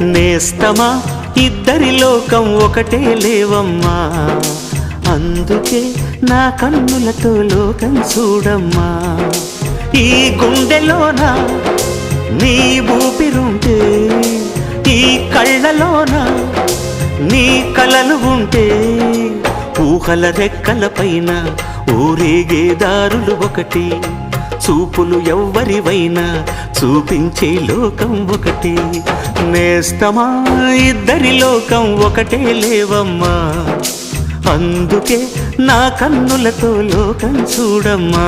నేస్తమా ఇద్దరి లోకం ఒకటే లేవమ్మా, అందుకే నా కన్నులతో లోకం చూడమ్మా. ఈ గుండెలోన నీ ఊపిరుంటే, ఈ కళ్ళలోన నీ కలలు ఉంటే, ఊహల రెక్కల పైన ఊరేగే దారులు ఒకటి, చూపులు ఎవ్వరివైనా చూపించే లోకం ఒకటి. నేస్తమా ఇద్దరి లోకం ఒకటే లేవమ్మా, అందుకే నా కన్నులతో లోకం చూడమ్మా.